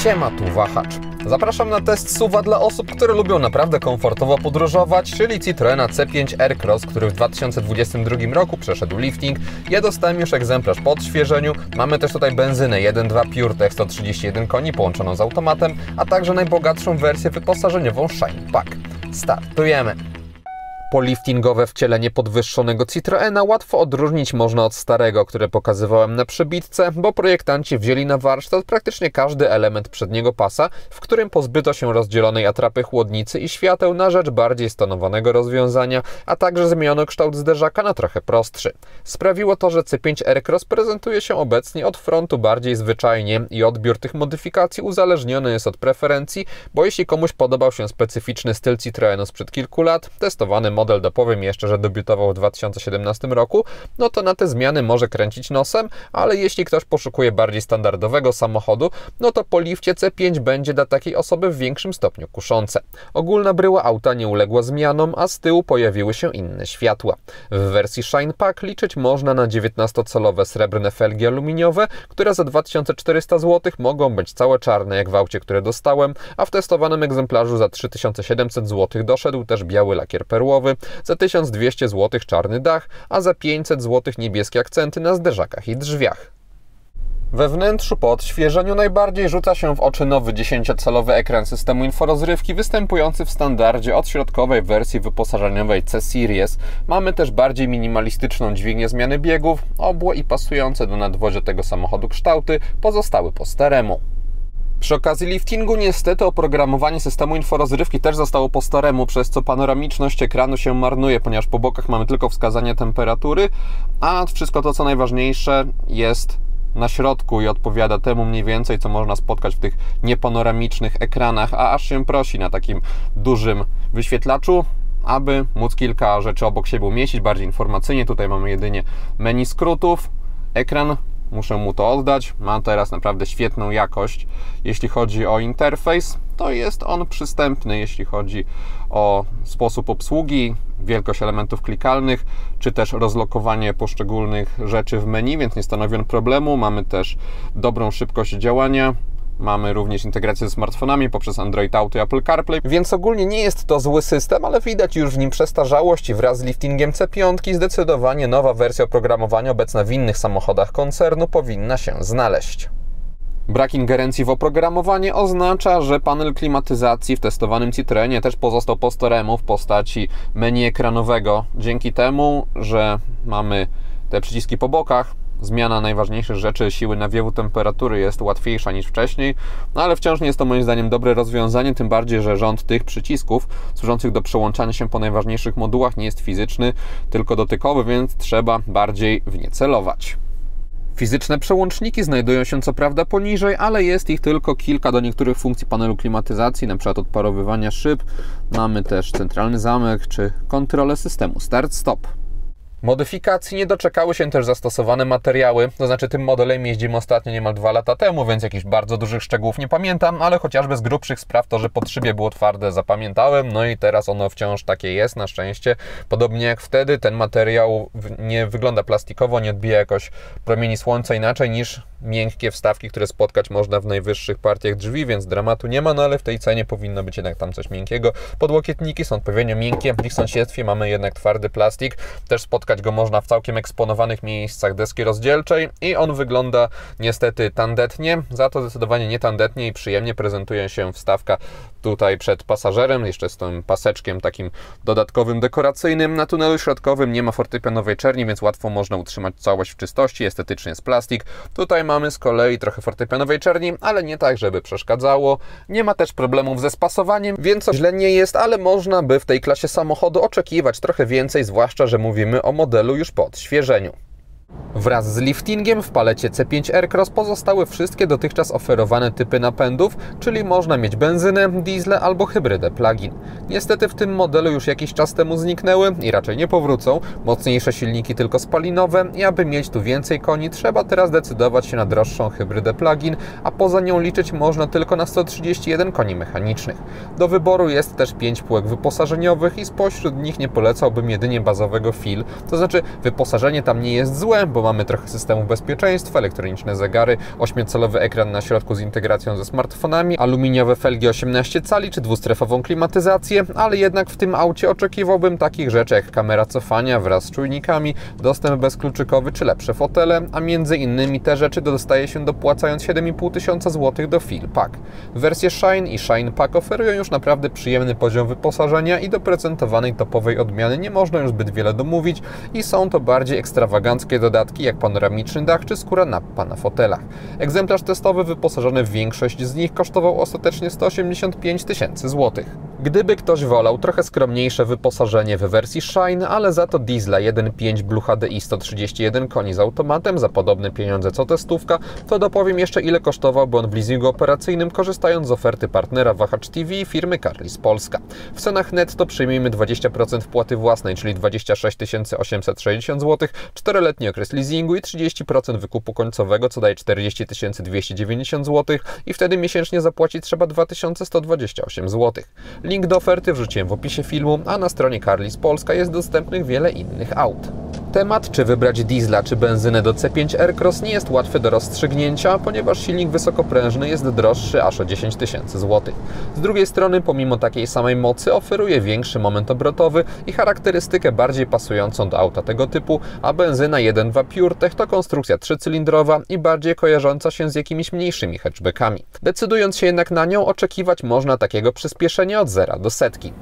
Siema, tu Wahacz. Zapraszam na test SUV-a dla osób, które lubią naprawdę komfortowo podróżować, czyli Citroena C5 Aircross, który w 2022 roku przeszedł lifting. Ja dostałem już egzemplarz po odświeżeniu. Mamy też tutaj benzynę 1.2 PureTech 131 koni połączoną z automatem, a także najbogatszą wersję wyposażeniową Shine Pack. Startujemy! Poliftingowe wcielenie podwyższonego Citroena łatwo odróżnić można od starego, które pokazywałem na przebitce, bo projektanci wzięli na warsztat praktycznie każdy element przedniego pasa, w którym pozbyto się rozdzielonej atrapy chłodnicy i świateł na rzecz bardziej stonowanego rozwiązania, a także zmieniono kształt zderzaka na trochę prostszy. Sprawiło to, że C5 Aircross prezentuje się obecnie od frontu bardziej zwyczajnie i odbiór tych modyfikacji uzależniony jest od preferencji, bo jeśli komuś podobał się specyficzny styl Citroenu sprzed kilku lat, testowany model dopowiem jeszcze, że debiutował w 2017 roku, no to na te zmiany może kręcić nosem, ale jeśli ktoś poszukuje bardziej standardowego samochodu, no to po lifcie C5 będzie dla takiej osoby w większym stopniu kuszące. Ogólna bryła auta nie uległa zmianom, a z tyłu pojawiły się inne światła. W wersji Shine Pack liczyć można na 19-calowe srebrne felgi aluminiowe, które za 2400 zł mogą być całe czarne jak w aucie, które dostałem, a w testowanym egzemplarzu za 3700 zł doszedł też biały lakier perłowy, za 1200 zł czarny dach, a za 500 zł niebieskie akcenty na zderzakach i drzwiach. We wnętrzu po odświeżeniu najbardziej rzuca się w oczy nowy 10-calowy ekran systemu inforozrywki występujący w standardzie od środkowej wersji wyposażeniowej C-Series. Mamy też bardziej minimalistyczną dźwignię zmiany biegów, obłe i pasujące do nadwozia tego samochodu kształty pozostały po staremu. Przy okazji liftingu niestety oprogramowanie systemu inforozrywki też zostało po staremu, przez co panoramiczność ekranu się marnuje, ponieważ po bokach mamy tylko wskazanie temperatury, a wszystko to, co najważniejsze, jest na środku i odpowiada temu mniej więcej, co można spotkać w tych niepanoramicznych ekranach, a aż się prosi na takim dużym wyświetlaczu, aby móc kilka rzeczy obok siebie umieścić, bardziej informacyjnie. Tutaj mamy jedynie menu skrótów. Ekran, muszę mu to oddać, ma teraz naprawdę świetną jakość. Jeśli chodzi o interfejs, to jest on przystępny, jeśli chodzi o sposób obsługi, wielkość elementów klikalnych, czy też rozlokowanie poszczególnych rzeczy w menu, więc nie stanowi on problemu. Mamy też dobrą szybkość działania. Mamy również integrację ze smartfonami poprzez Android Auto i Apple CarPlay, więc ogólnie nie jest to zły system, ale widać już w nim przestarzałość i wraz z liftingiem C5 zdecydowanie nowa wersja oprogramowania obecna w innych samochodach koncernu powinna się znaleźć. Brak ingerencji w oprogramowanie oznacza, że panel klimatyzacji w testowanym Citroenie też pozostał po staremu w postaci menu ekranowego. Dzięki temu, że mamy te przyciski po bokach, zmiana najważniejszych rzeczy, siły nawiewu temperatury jest łatwiejsza niż wcześniej, no ale wciąż nie jest to moim zdaniem dobre rozwiązanie, tym bardziej, że rząd tych przycisków służących do przełączania się po najważniejszych modułach nie jest fizyczny, tylko dotykowy, więc trzeba bardziej w nie celować. Fizyczne przełączniki znajdują się co prawda poniżej, ale jest ich tylko kilka do niektórych funkcji panelu klimatyzacji, np. odparowywania szyb. Mamy też centralny zamek czy kontrolę systemu start-stop. Modyfikacji nie doczekały się też zastosowane materiały, to znaczy tym modelem jeździmy ostatnio niemal 2 lata temu, więc jakichś bardzo dużych szczegółów nie pamiętam, ale chociażby z grubszych spraw to, że podszybie było twarde, zapamiętałem, no i teraz ono wciąż takie jest, na szczęście. Podobnie jak wtedy, ten materiał nie wygląda plastikowo, nie odbija jakoś promieni słońca inaczej niż miękkie wstawki, które spotkać można w najwyższych partiach drzwi, więc dramatu nie ma, no ale w tej cenie powinno być jednak tam coś miękkiego. Podłokietniki są odpowiednio miękkie, w ich sąsiedztwie mamy jednak twardy plastik, też spotkać go można w całkiem eksponowanych miejscach deski rozdzielczej i on wygląda niestety tandetnie, za to zdecydowanie nie tandetnie i przyjemnie prezentuje się wstawka tutaj przed pasażerem, jeszcze z tym paseczkiem takim dodatkowym, dekoracyjnym. Na tunelu środkowym nie ma fortepianowej czerni, więc łatwo można utrzymać całość w czystości, estetycznie jest plastik. Tutaj mamy z kolei trochę fortepianowej czerni, ale nie tak, żeby przeszkadzało. Nie ma też problemów ze spasowaniem, więc źle nie jest, ale można by w tej klasie samochodu oczekiwać trochę więcej, zwłaszcza, że mówimy o modelu już po odświeżeniu. Wraz z liftingiem w palecie C5 Aircross pozostały wszystkie dotychczas oferowane typy napędów, czyli można mieć benzynę, diesle albo hybrydę plug-in. Niestety w tym modelu już jakiś czas temu zniknęły i raczej nie powrócą. Mocniejsze silniki tylko spalinowe i aby mieć tu więcej koni, trzeba teraz decydować się na droższą hybrydę plug-in, a poza nią liczyć można tylko na 131 koni mechanicznych. Do wyboru jest też 5 półek wyposażeniowych i spośród nich nie polecałbym jedynie bazowego FIL, to znaczy wyposażenie tam nie jest złe, fajne, bo mamy trochę systemów bezpieczeństwa, elektroniczne zegary, 8-calowy ekran na środku z integracją ze smartfonami, aluminiowe felgi 18 cali czy dwustrefową klimatyzację, ale jednak w tym aucie oczekiwałbym takich rzeczy jak kamera cofania wraz z czujnikami, dostęp bezkluczykowy czy lepsze fotele, a między innymi te rzeczy dostaje się dopłacając 7500 zł do Feel Pack. Wersje Shine i Shine Pack oferują już naprawdę przyjemny poziom wyposażenia i do prezentowanej topowej odmiany nie można już zbyt wiele domówić i są to bardziej ekstrawaganckie dodatki jak panoramiczny dach czy skóra nappa na fotelach. Egzemplarz testowy wyposażony w większość z nich kosztował ostatecznie 185 000 zł. Gdyby ktoś wolał trochę skromniejsze wyposażenie w wersji Shine, ale za to diesla 1.5 Blue HDI 131 koni z automatem za podobne pieniądze co testówka, to dopowiem jeszcze ile kosztowałby on w leasingu operacyjnym, korzystając z oferty partnera Wahacz TV firmy Carlis Polska. W cenach netto przyjmijmy 20% wpłaty własnej, czyli 26 860 zł, 4-letni okres leasingu i 30% wykupu końcowego, co daje 40 290 zł i wtedy miesięcznie zapłacić trzeba 2128 zł. Link do oferty wrzuciłem w opisie filmu, a na stronie Carlis Polska jest dostępnych wiele innych aut. Temat, czy wybrać diesla, czy benzynę do C5 Aircross nie jest łatwy do rozstrzygnięcia, ponieważ silnik wysokoprężny jest droższy aż o 10 000 zł. Z drugiej strony, pomimo takiej samej mocy, oferuje większy moment obrotowy i charakterystykę bardziej pasującą do auta tego typu, a benzyna 1.2 PureTech to konstrukcja trzycylindrowa i bardziej kojarząca się z jakimiś mniejszymi hatchbackami. Decydując się jednak na nią, oczekiwać można takiego przyspieszenia od 0 do setki.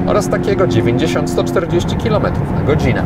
Oraz takiego 90-140 km na godzinę.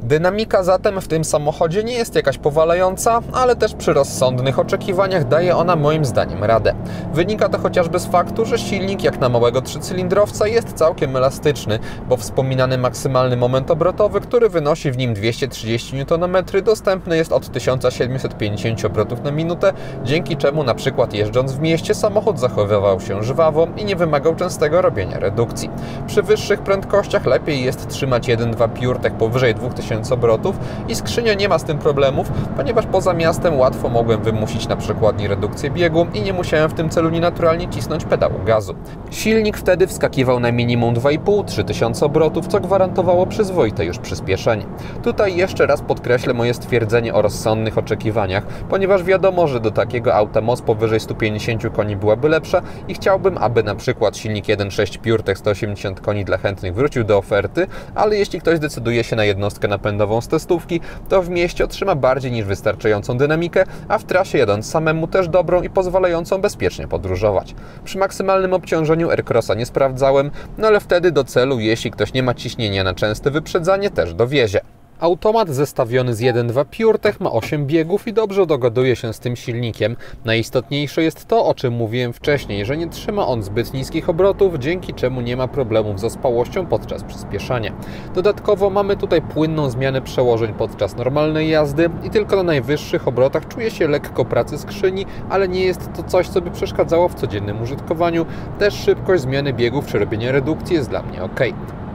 Dynamika zatem w tym samochodzie nie jest jakaś powalająca, ale też przy rozsądnych oczekiwaniach daje ona moim zdaniem radę. Wynika to chociażby z faktu, że silnik jak na małego trzycylindrowca jest całkiem elastyczny, bo wspominany maksymalny moment obrotowy, który wynosi w nim 230 Nm, dostępny jest od 1750 obrotów na minutę, dzięki czemu na przykład jeżdżąc w mieście samochód zachowywał się żwawo i nie wymagał częstego robienia redukcji. Przy wyższych prędkościach lepiej jest trzymać 1.2 PureTech powyżej 2000 obrotów i skrzynia nie ma z tym problemów, ponieważ poza miastem łatwo mogłem wymusić na przykład redukcję biegu i nie musiałem w tym celu nienaturalnie cisnąć pedału gazu. Silnik wtedy wskakiwał na minimum 2,5–3000 obrotów, co gwarantowało przyzwoite już przyspieszenie. Tutaj jeszcze raz podkreślę moje stwierdzenie o rozsądnych oczekiwaniach, ponieważ wiadomo, że do takiego auta moc powyżej 150 koni byłaby lepsza i chciałbym, aby na przykład silnik 1.6 PureTech 180 koni dla chętnych wrócił do oferty, ale jeśli ktoś decyduje się na jednostkę napędową z testówki, to w mieście otrzyma bardziej niż wystarczającą dynamikę, a w trasie jadąc samemu też dobrą i pozwalającą bezpiecznie podróżować. Przy maksymalnym obciążeniu Aircrossa nie sprawdzałem, no ale wtedy do celu, jeśli ktoś nie ma ciśnienia na częste wyprzedzanie, też dowiezie. Automat zestawiony z 1.2 PureTech ma 8 biegów i dobrze dogaduje się z tym silnikiem. Najistotniejsze jest to, o czym mówiłem wcześniej, że nie trzyma on zbyt niskich obrotów, dzięki czemu nie ma problemów z ospałością podczas przyspieszania. Dodatkowo mamy tutaj płynną zmianę przełożeń podczas normalnej jazdy i tylko na najwyższych obrotach czuje się lekko pracy skrzyni, ale nie jest to coś, co by przeszkadzało w codziennym użytkowaniu. Też szybkość zmiany biegów czy robienia redukcji jest dla mnie ok.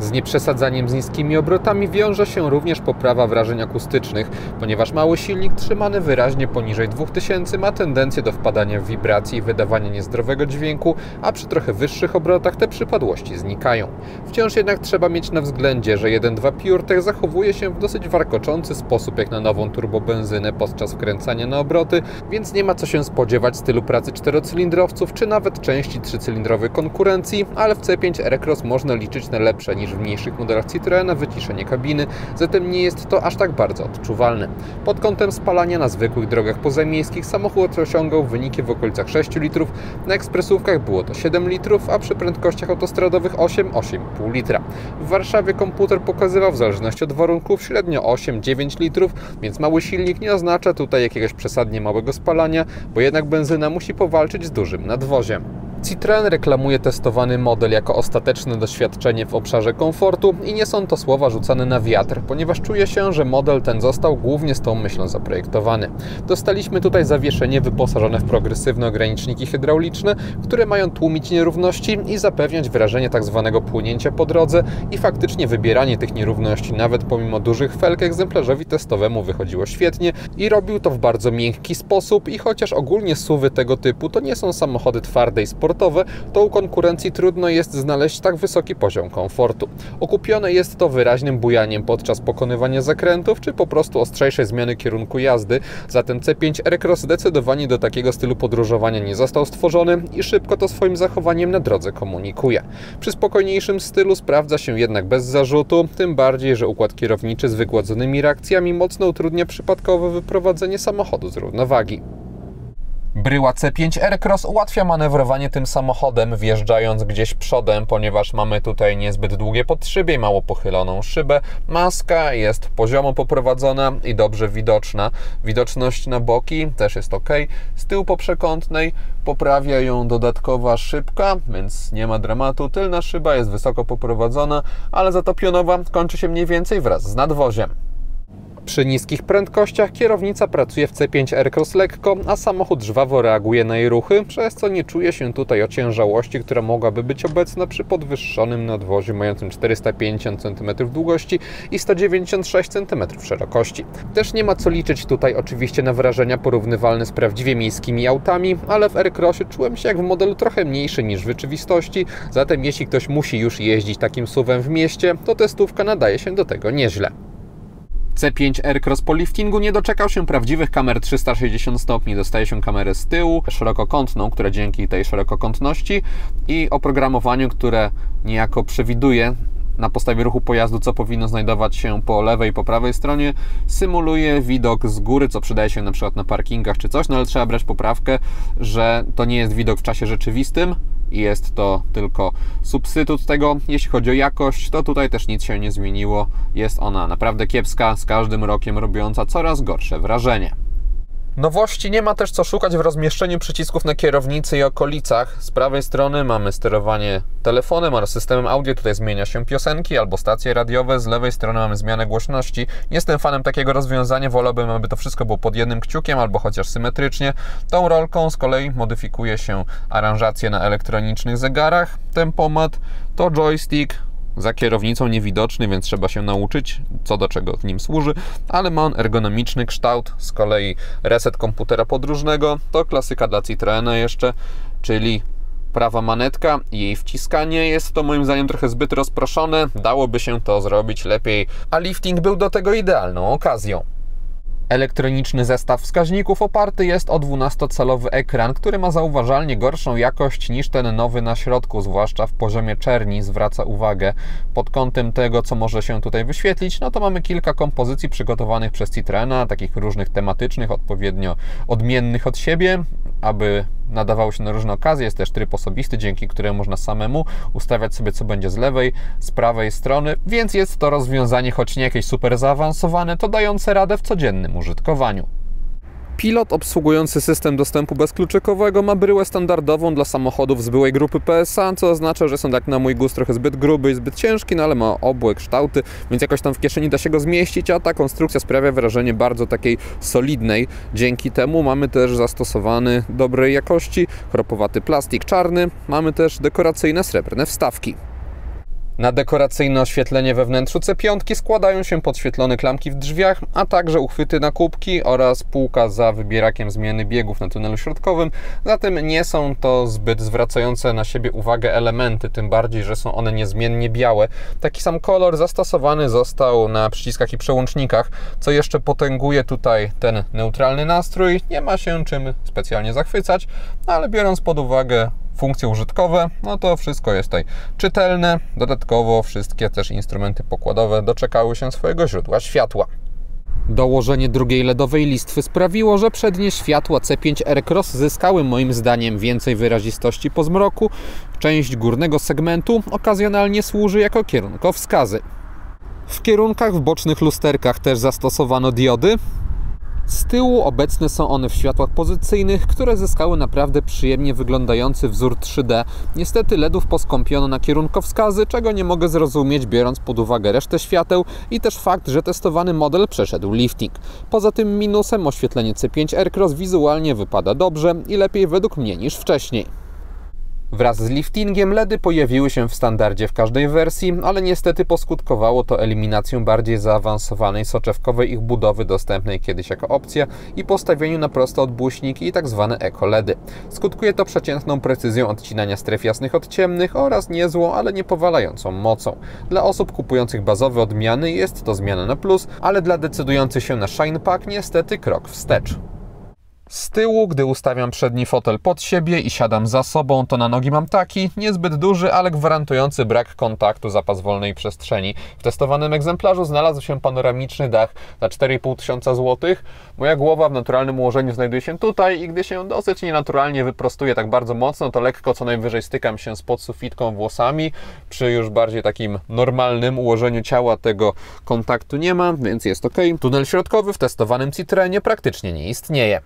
Z nieprzesadzaniem z niskimi obrotami wiąże się również poprawa wrażeń akustycznych, ponieważ mały silnik trzymany wyraźnie poniżej 2000 ma tendencję do wpadania w wibracje i wydawania niezdrowego dźwięku, a przy trochę wyższych obrotach te przypadłości znikają. Wciąż jednak trzeba mieć na względzie, że 1.2 PureTech zachowuje się w dosyć warkoczący sposób jak na nową turbobenzynę podczas wkręcania na obroty, więc nie ma co się spodziewać stylu pracy czterocylindrowców czy nawet części trzycylindrowej konkurencji, ale w C5 Aircross można liczyć na lepsze niż w mniejszych modelach Citroena wyciszenie kabiny, zatem nie jest to aż tak bardzo odczuwalne. Pod kątem spalania na zwykłych drogach pozamiejskich samochód osiągał wyniki w okolicach 6 litrów, na ekspresówkach było to 7 litrów, a przy prędkościach autostradowych 8–8,5 litra. W Warszawie komputer pokazywał w zależności od warunków średnio 8–9 litrów, więc mały silnik nie oznacza tutaj jakiegoś przesadnie małego spalania, bo jednak benzyna musi powalczyć z dużym nadwoziem. Citroen reklamuje testowany model jako ostateczne doświadczenie w obszarze komfortu i nie są to słowa rzucane na wiatr, ponieważ czuje się, że model ten został głównie z tą myślą zaprojektowany. Dostaliśmy tutaj zawieszenie wyposażone w progresywne ograniczniki hydrauliczne, które mają tłumić nierówności i zapewniać wrażenie tzw. płynięcia po drodze i faktycznie wybieranie tych nierówności nawet pomimo dużych felg egzemplarzowi testowemu wychodziło świetnie i robił to w bardzo miękki sposób i chociaż ogólnie SUV-y tego typu to nie są samochody twarde i sportowe, to u konkurencji trudno jest znaleźć tak wysoki poziom komfortu. Okupione jest to wyraźnym bujaniem podczas pokonywania zakrętów, czy po prostu ostrzejszej zmiany kierunku jazdy, zatem C5 Aircross zdecydowanie do takiego stylu podróżowania nie został stworzony i szybko to swoim zachowaniem na drodze komunikuje. Przy spokojniejszym stylu sprawdza się jednak bez zarzutu, tym bardziej, że układ kierowniczy z wygładzonymi reakcjami mocno utrudnia przypadkowe wyprowadzenie samochodu z równowagi. Bryła C5 Aircross ułatwia manewrowanie tym samochodem, wjeżdżając gdzieś przodem, ponieważ mamy tutaj niezbyt długie podszybie i mało pochyloną szybę. Maska jest poziomo poprowadzona i dobrze widoczna. Widoczność na boki też jest ok. Z tyłu poprzekątnej poprawia ją dodatkowa szybka, więc nie ma dramatu. Tylna szyba jest wysoko poprowadzona, ale za to pionowa kończy się mniej więcej wraz z nadwoziem. Przy niskich prędkościach kierownica pracuje w C5 Aircross lekko, a samochód żwawo reaguje na jej ruchy, przez co nie czuje się tutaj ociężałości, która mogłaby być obecna przy podwyższonym nadwoziu mającym 450 cm długości i 196 cm szerokości. Też nie ma co liczyć tutaj oczywiście na wrażenia porównywalne z prawdziwie miejskimi autami, ale w Aircrossie czułem się jak w modelu trochę mniejszy niż w rzeczywistości, zatem jeśli ktoś musi już jeździć takim SUV-em w mieście, to testówka nadaje się do tego nieźle. C5 Aircross po liftingu nie doczekał się prawdziwych kamer 360 stopni. Dostaje się kamerę z tyłu, szerokokątną, która dzięki tej szerokokątności i oprogramowaniu, które niejako przewiduje na podstawie ruchu pojazdu, co powinno znajdować się po lewej i po prawej stronie, symuluje widok z góry, co przydaje się na przykład na parkingach czy coś, no ale trzeba brać poprawkę, że to nie jest widok w czasie rzeczywistym, jest to tylko substytut tego. Jeśli chodzi o jakość, to tutaj też nic się nie zmieniło. Jest ona naprawdę kiepska, z każdym rokiem robiąca coraz gorsze wrażenie. Nowości nie ma też co szukać w rozmieszczeniu przycisków na kierownicy i okolicach. Z prawej strony mamy sterowanie telefonem oraz systemem audio, tutaj zmienia się piosenki albo stacje radiowe, z lewej strony mamy zmianę głośności. Nie jestem fanem takiego rozwiązania, wolałbym, aby to wszystko było pod jednym kciukiem albo chociaż symetrycznie. Tą rolką z kolei modyfikuje się aranżację na elektronicznych zegarach. Tempomat to joystick, za kierownicą niewidoczny, więc trzeba się nauczyć, co do czego w nim służy, ale ma on ergonomiczny kształt. Z kolei reset komputera podróżnego to klasyka dla Citroena jeszcze, czyli prawa manetka i jej wciskanie. Jest to moim zdaniem trochę zbyt rozproszone, dałoby się to zrobić lepiej, a lifting był do tego idealną okazją. Elektroniczny zestaw wskaźników oparty jest o 12-calowy ekran, który ma zauważalnie gorszą jakość niż ten nowy na środku, zwłaszcza w poziomie czerni zwraca uwagę. Pod kątem tego, co może się tutaj wyświetlić, no to mamy kilka kompozycji przygotowanych przez Citroena, takich różnych tematycznych, odpowiednio odmiennych od siebie, aby nadawało się na różne okazje. Jest też tryb osobisty, dzięki któremu można samemu ustawiać sobie, co będzie z lewej, z prawej strony, więc jest to rozwiązanie, choć nie jakieś super zaawansowane, to dające radę w codziennym użytkowaniu. Pilot obsługujący system dostępu bezkluczykowego ma bryłę standardową dla samochodów z byłej grupy PSA, co oznacza, że są tak na mój gust trochę zbyt gruby i zbyt ciężki, no ale ma obłe kształty, więc jakoś tam w kieszeni da się go zmieścić, a ta konstrukcja sprawia wrażenie bardzo takiej solidnej. Dzięki temu mamy też zastosowany dobrej jakości chropowaty plastik czarny, mamy też dekoracyjne srebrne wstawki. Na dekoracyjne oświetlenie we wnętrzu C5 składają się podświetlone klamki w drzwiach, a także uchwyty na kubki oraz półka za wybierakiem zmiany biegów na tunelu środkowym. Zatem nie są to zbyt zwracające na siebie uwagę elementy, tym bardziej, że są one niezmiennie białe. Taki sam kolor zastosowany został na przyciskach i przełącznikach, co jeszcze potęguje tutaj ten neutralny nastrój. Nie ma się czym specjalnie zachwycać, ale biorąc pod uwagę funkcje użytkowe, no to wszystko jest tutaj czytelne. Dodatkowo wszystkie też instrumenty pokładowe doczekały się swojego źródła światła. Dołożenie drugiej LEDowej listwy sprawiło, że przednie światła C5 Aircross zyskały moim zdaniem więcej wyrazistości po zmroku. Część górnego segmentu okazjonalnie służy jako kierunkowskazy. W kierunkach w bocznych lusterkach też zastosowano diody. Z tyłu obecne są one w światłach pozycyjnych, które zyskały naprawdę przyjemnie wyglądający wzór 3D. Niestety LEDów poskąpiono na kierunkowskazy, czego nie mogę zrozumieć, biorąc pod uwagę resztę świateł i też fakt, że testowany model przeszedł lifting. Poza tym minusem oświetlenie C5 Aircross wizualnie wypada dobrze i lepiej według mnie niż wcześniej. Wraz z liftingiem LEDy pojawiły się w standardzie w każdej wersji, ale niestety poskutkowało to eliminacją bardziej zaawansowanej soczewkowej ich budowy dostępnej kiedyś jako opcja i postawieniu na proste odbłyśniki i tzw. eco-LEDy. Skutkuje to przeciętną precyzją odcinania stref jasnych od ciemnych oraz niezłą, ale nie powalającą mocą. Dla osób kupujących bazowe odmiany jest to zmiana na plus, ale dla decydujących się na Shine Pack niestety krok wstecz. Z tyłu, gdy ustawiam przedni fotel pod siebie i siadam za sobą, to na nogi mam taki, niezbyt duży, ale gwarantujący brak kontaktu zapas wolnej przestrzeni. W testowanym egzemplarzu znalazł się panoramiczny dach za 4500 zł. Moja głowa w naturalnym ułożeniu znajduje się tutaj i gdy się dosyć nienaturalnie wyprostuję tak bardzo mocno, to lekko co najwyżej stykam się z podsufitką włosami. Przy już bardziej takim normalnym ułożeniu ciała tego kontaktu nie ma, więc jest ok. Tunel środkowy w testowanym Citroenie praktycznie nie istnieje.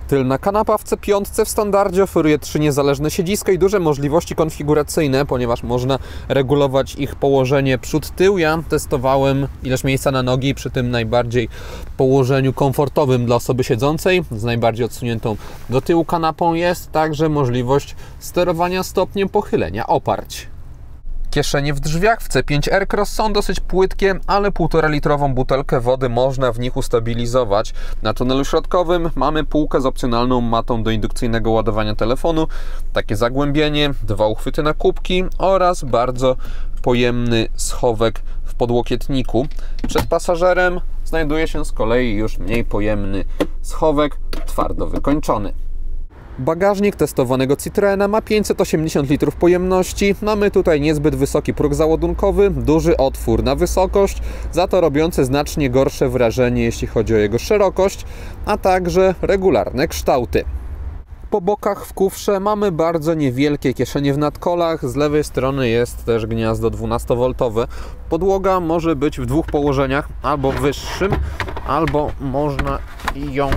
Tylna kanapa w C5 w standardzie oferuje 3 niezależne siedziska i duże możliwości konfiguracyjne, ponieważ można regulować ich położenie przód-tył. Ja testowałem ilość miejsca na nogi przy tym najbardziej położeniu komfortowym dla osoby siedzącej. Z najbardziej odsuniętą do tyłu kanapą jest także możliwość sterowania stopniem pochylenia oparć. Kieszenie w drzwiach w C5 Aircross są dosyć płytkie, ale 1,5-litrową butelkę wody można w nich ustabilizować. Na tunelu środkowym mamy półkę z opcjonalną matą do indukcyjnego ładowania telefonu, takie zagłębienie, 2 uchwyty na kubki oraz bardzo pojemny schowek w podłokietniku. Przed pasażerem znajduje się z kolei już mniej pojemny schowek, twardo wykończony. Bagażnik testowanego Citroena ma 580 litrów pojemności. Mamy tutaj niezbyt wysoki próg załadunkowy, duży otwór na wysokość, za to robiący znacznie gorsze wrażenie, jeśli chodzi o jego szerokość, a także regularne kształty. Po bokach w kufrze mamy bardzo niewielkie kieszenie w nadkolach, z lewej strony jest też gniazdo 12V. Podłoga może być w 2 położeniach, albo wyższym, albo można ją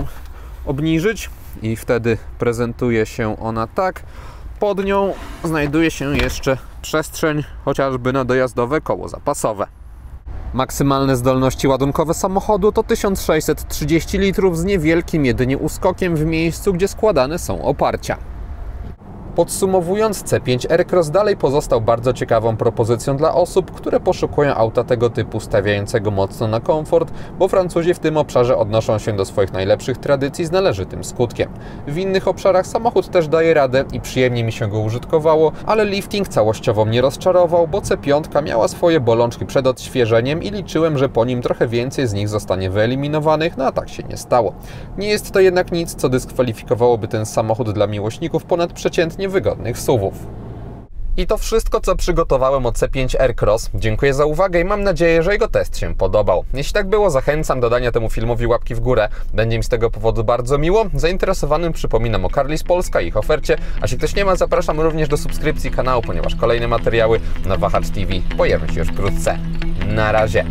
obniżyć i wtedy prezentuje się ona tak. Pod nią znajduje się jeszcze przestrzeń chociażby na dojazdowe koło zapasowe. Maksymalne zdolności ładunkowe samochodu to 1630 litrów z niewielkim jedynie uskokiem w miejscu, gdzie składane są oparcia. Podsumowując, C5 Aircross dalej pozostał bardzo ciekawą propozycją dla osób, które poszukują auta tego typu stawiającego mocno na komfort, bo Francuzi w tym obszarze odnoszą się do swoich najlepszych tradycji z należytym skutkiem. W innych obszarach samochód też daje radę i przyjemnie mi się go użytkowało, ale lifting całościowo mnie rozczarował, bo C5 miała swoje bolączki przed odświeżeniem i liczyłem, że po nim trochę więcej z nich zostanie wyeliminowanych, no a tak się nie stało. Nie jest to jednak nic, co dyskwalifikowałoby ten samochód dla miłośników ponadprzeciętnie wygodnych SUV-ów. I to wszystko, co przygotowałem o C5 Aircross. Dziękuję za uwagę i mam nadzieję, że jego test się podobał. Jeśli tak było, zachęcam do dania temu filmowi łapki w górę. Będzie mi z tego powodu bardzo miło. Zainteresowanym przypominam o Carlis Polska i ich ofercie, a jeśli ktoś nie ma, zapraszam również do subskrypcji kanału, ponieważ kolejne materiały na Wahacz TV pojawią się już wkrótce. Na razie!